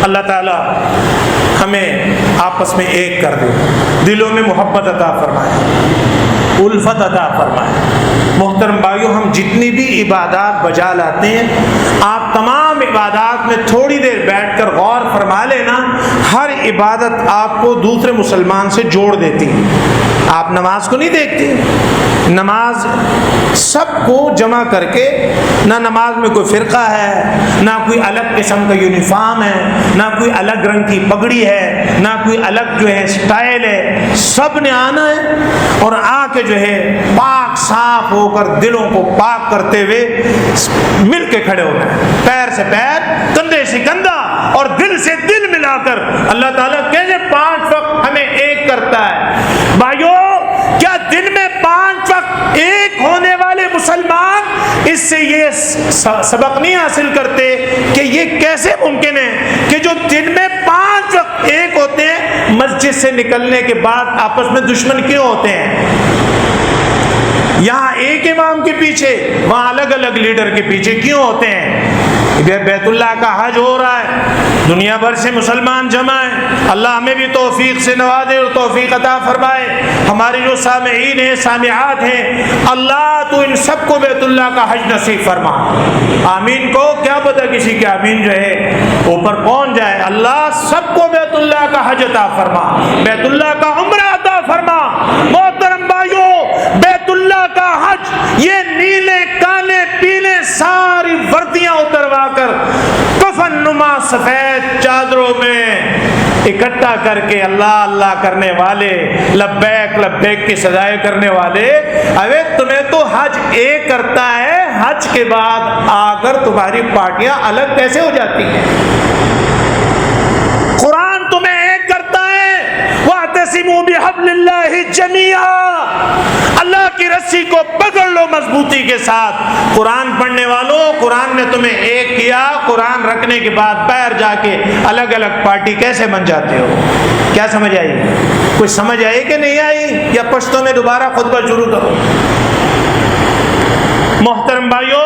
اللہ تعالی ہمیں آپس میں ایک کر دے، دلوں میں محبت عطا فرمائے، الفت عطا فرمائے۔ محترم بھائیو، ہم جتنی بھی عبادات بجا لاتے ہیں، آپ تمام عبادات میں تھوڑی دیر بیٹھ کر غور فرما لینا، ہر عبادت آپ کو دوسرے مسلمان سے جوڑ دیتی ہے۔ آپ نماز کو نہیں دیکھتے، نماز سب کو جمع کر کے، نہ نماز میں کوئی فرقہ ہے، نہ کوئی الگ قسم کا یونیفارم ہے، نہ کوئی الگ رنگ کی پگڑی ہے، نہ کوئی الگ جو ہے سٹائل ہے، سب نے آنا ہے اور آ کے جو ہے پاک صاف ہو کر دلوں کو پاک کرتے ہوئے مل کے کھڑے ہونا ہے، پیر سے پیر، کندھے سے کندھا اور دل سے دل ملا کر۔ اللہ تعالیٰ کیسے 5 وقت ہمیں ایک کرتا ہے؟ بھائیو، کیا دن میں 5 وقت ایک ہونے والے مسلمان اس سے یہ سبق نہیں حاصل کرتے کہ یہ کیسے ممکن ہے کہ جو دن میں 5 وقت ایک ہوتے ہیں، مسجد سے نکلنے کے بعد آپس میں دشمن کیوں ہوتے ہیں؟ یہاں ایک امام کے پیچھے، وہاں الگ الگ لیڈر کے پیچھے کیوں ہوتے ہیں؟ بیت اللہ کا حج ہو رہا ہے، دنیا بھر سے مسلمان جمع ہیں، اللہ ہمیں بھی توفیق سے نوازے اور توفیق عطا فرمائے۔ ہمارے جو سامعین ہیں، سامعات ہیں، اللہ تو ان سب کو بیت اللہ کا حج نصیب فرما۔ آمین کو کیا پتہ کسی کے آمین جو ہے اوپر پہنچ جائے۔ اللہ سب کو بیت اللہ کا حج عطا فرما، بیت اللہ کا عمرہ عطا فرما۔ محترم بھائیو، بیت اللہ کا حج، یہ نیلے کالے پیلے ساری وردیاں اتروا کر کفن نما سفید چادروں میں اکٹھا کر کے اللہ اللہ کرنے والے، لبیک لبیک کی سجائے کرنے والے، ابے تمہیں تو حج ایک کرتا ہے، حج کے بعد آ کر تمہاری پارٹیاں الگ کیسے ہو جاتی ہیں؟ قرآن تمہیں ایک کرتا ہے، وَاعْتَصِمُوا بِحَبْلِ اللَّهِ جَمِيعًا، اللہ کی رسی کو پکڑ لو مضبوطی کے ساتھ۔ قرآن پڑھنے والوں، قرآن نے تمہیں ایک کیا، قرآن رکھنے کے بعد پیر جا کے الگ الگ پارٹی کیسے بن جاتے ہو؟ کیا سمجھ آئی؟ کچھ سمجھ آئی کہ نہیں آئی؟ یا پشتوں میں دوبارہ خطبہ شروع کرو؟ محترم بھائیو،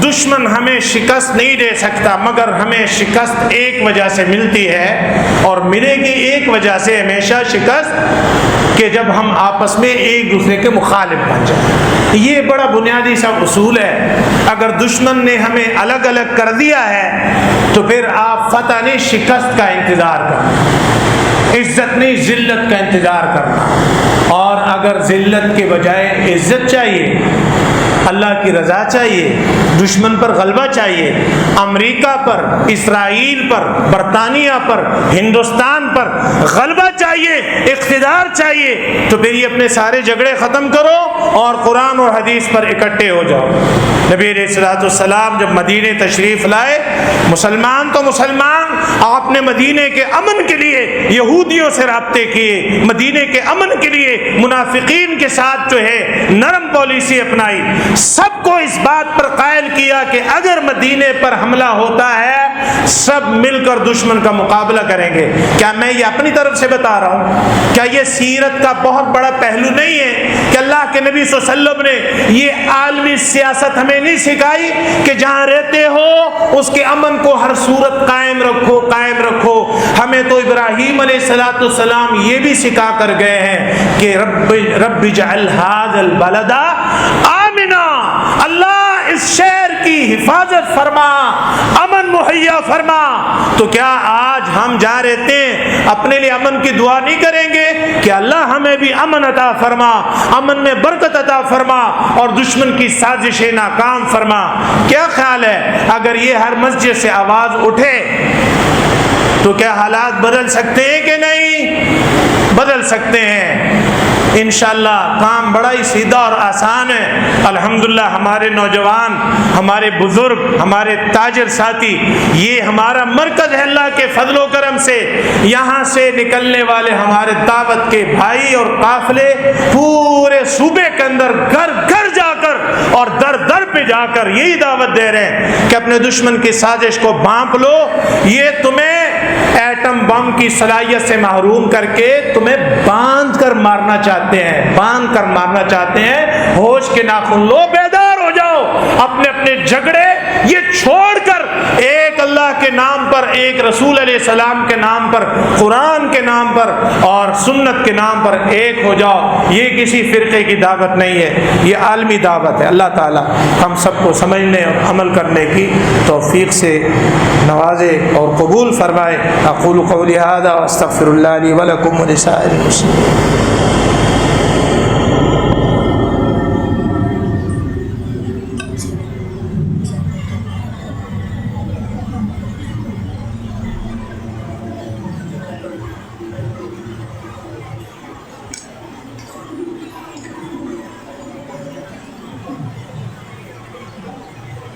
دشمن ہمیں شکست نہیں دے سکتا، مگر ہمیں شکست ایک وجہ سے ملتی ہے، اور ملے گی ایک وجہ سے ہمیشہ شکست، کہ جب ہم آپس میں ایک دوسرے کے مخالف بن جائیں۔ یہ بڑا بنیادی سا اصول ہے۔ اگر دشمن نے ہمیں الگ الگ کر دیا ہے تو پھر آپ فتح نہیں، شکست کا انتظار کرنا، عزت نہیں ذلت کا انتظار کرنا۔ اور اگر ذلت کے بجائے عزت چاہیے، اللہ کی رضا چاہیے، دشمن پر غلبہ چاہیے، امریکہ پر، اسرائیل پر، برطانیہ پر، ہندوستان پر غلبہ چاہیے، اقتدار چاہیے، تو پھر یہ اپنے سارے جھگڑے ختم کرو اور قرآن اور حدیث پر اکٹھے ہو جاؤ۔ نبی علیہ الصلوۃ والسلام جب مدینے تشریف لائے، مسلمان تو مسلمان، آپ نے مدینے کے امن کے لیے یہودیوں سے رابطے کیے، مدینے کے امن کے لیے منافقین کے ساتھ جو ہے نرم پالیسی اپنائی، سب کو اس بات پر قائل کیا کہ اگر مدینے پر حملہ ہوتا ہے سب مل کر دشمن کا مقابلہ کریں گے۔ کیا میں یہ اپنی طرف سے بتا رہا ہوں؟ کیا یہ سیرت کا بہت بڑا پہلو نہیں ہے کہ اللہ کے نبی صلی اللہ علیہ وسلم نے یہ عالمی سیاست ہمیں نہیں سکھائی کہ جہاں رہتے ہو اس کے امن کو ہر صورت قائم رکھو، قائم رکھو؟ ہمیں تو ابراہیم علیہ السلام یہ بھی سکھا کر گئے ہیں کہ رب اجعل ھذا البلد آمنا، اللہ اس شہر کی حفاظت فرما، امن مہیا فرما۔ تو کیا آج ہم جہاں رہتے ہیں اپنے لیے امن کی دعا نہیں کریں گے کہ اللہ ہمیں بھی امن عطا فرما، امن میں برکت عطا فرما اور دشمن کی سازشیں ناکام فرما؟ کیا خیال ہے اگر یہ ہر مسجد سے آواز اٹھے تو کیا حالات بدل سکتے ہیں کہ نہیں؟ بدل سکتے ہیں۔ انشاءاللہ کام بڑا ہی سیدھا اور آسان ہے۔ الحمدللہ ہمارے نوجوان، ہمارے بزرگ، ہمارے تاجر ساتھی، یہ ہمارا مرکز ہے اللہ کے فضل و کرم سے۔ یہاں سے نکلنے والے ہمارے دعوت کے بھائی اور قافلے پورے صوبے کے اندر گھر گھر جا کر اور در در پہ جا کر یہی دعوت دے رہے ہیں کہ اپنے دشمن کی سازش کو بھانپ لو، یہ تمہیں ایٹم بم کی صلاحیت سے محروم کر کے تمہیں باندھ کر مارنا چاہتے ہیں، باندھ کر مارنا چاہتے ہیں۔ ہوش کے ناخن لو، بیدار ہو جاؤ، اپنے اپنے جھگڑے یہ چھوڑ کر ایک اللہ کے نام پر، ایک رسول علیہ السلام کے نام پر، قرآن کے نام پر اور سنت کے نام پر ایک ہو جاؤ، یہ کسی فرقے کی دعوت نہیں ہے، یہ عالمی دعوت ہے۔ اللہ تعالی ہم سب کو سمجھنے اور عمل کرنے کی توفیق سے نوازے اور قبول فرمائے۔ اقول قولی ھذا واستغفر اللہ لی ولکم ولسائر المسلمین۔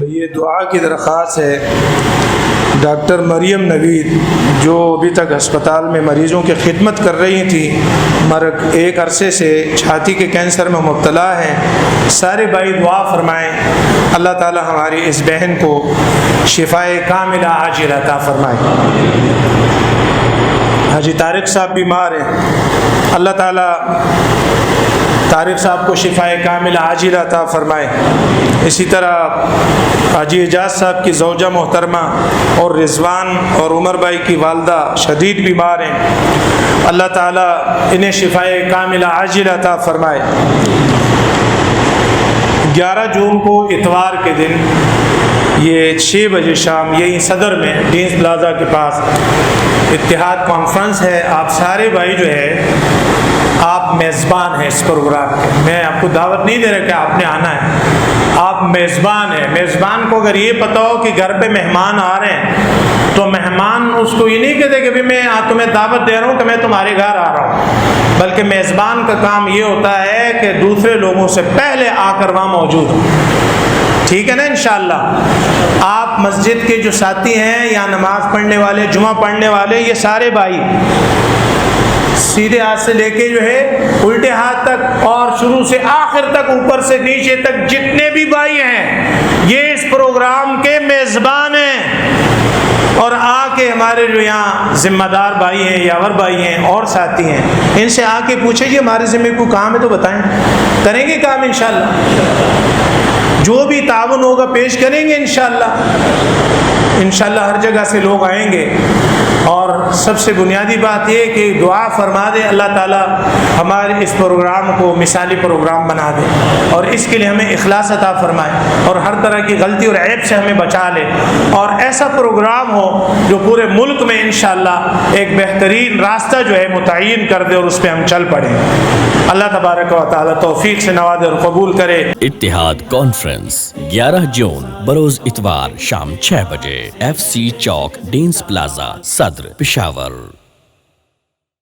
یہ دعا کی درخواست ہے ڈاکٹر مریم نوید، جو ابھی تک ہسپتال میں مریضوں کی خدمت کر رہی تھیں، ایک عرصے سے چھاتی کے کینسر میں مبتلا ہیں۔ سارے بھائی دعا فرمائیں، اللہ تعالی ہماری اس بہن کو شفائے کاملہ عاجلہ عطا فرمائے۔ حاجی طارق صاحب بیمار ہیں، اللہ تعالی طارق صاحب کو شفائے کاملہ عاجلہ عطا فرمائے۔ اسی طرح حاجی اعجاز صاحب کی زوجہ محترمہ اور رضوان اور عمر بھائی کی والدہ شدید بیمار ہیں، اللہ تعالیٰ انہیں شفائے کاملہ عاجلہ عطا فرمائے۔ 11 جون کو اتوار کے دن یہ 6 بجے شام یہی صدر میں ڈینس پلازا کے پاس اتحاد کانفرنس ہے۔ آپ سارے بھائی جو ہے آپ میزبان ہیں اس پروگرام کے، میں آپ کو دعوت نہیں دے رہا کہ آپ نے آنا ہے، آپ میزبان ہیں۔ میزبان کو اگر یہ پتہ ہو کہ گھر پہ مہمان آ رہے ہیں تو مہمان اس کو یہ نہیں کہتے کہ بھی میں تمہیں دعوت دے رہا ہوں کہ میں تمہارے گھر آ رہا ہوں، بلکہ میزبان کا کام یہ ہوتا ہے کہ دوسرے لوگوں سے پہلے آ کر وہاں موجود ہو۔ ٹھیک ہے نا؟ انشاءاللہ آپ مسجد کے جو ساتھی ہیں یا نماز پڑھنے والے، جمعہ پڑھنے والے، یہ سارے بھائی سیدھے ہاتھ سے لے کے جو ہے الٹے ہاتھ تک اور شروع سے آخر تک، اوپر سے نیچے تک جتنے بھی بھائی ہیں یہ اس پروگرام کے میزبان ہیں، اور آ کے ہمارے جو یہاں ذمہ دار بھائی ہیں، یاور بھائی ہیں اور ساتھی ہیں، ان سے آ کے پوچھیں جی ہمارے ذمہ کوئی کام ہے تو بتائیں، کریں گے کام انشاءاللہ، جو بھی تعاون ہوگا پیش کریں گے انشاءاللہ۔ انشاءاللہ ہر جگہ سے لوگ آئیں گے، اور سب سے بنیادی بات یہ کہ دعا فرما دے اللہ تعالیٰ ہمارے اس پروگرام کو مثالی پروگرام بنا دے، اور اس کے لیے ہمیں اخلاص عطا فرمائے، اور ہر طرح کی غلطی اور عیب سے ہمیں بچا لے، اور ایسا پروگرام ہو جو پورے ملک میں انشاءاللہ ایک بہترین راستہ جو ہے متعین کر دے اور اس پہ ہم چل پڑیں۔ اللہ تبارک و تعالیٰ توفیق سے نوازے اور قبول کرے۔ اتحاد کانفرنس 11 جون بروز اتوار شام 6 بجے، FC چوک ڈینس پلازا صدر پشاور۔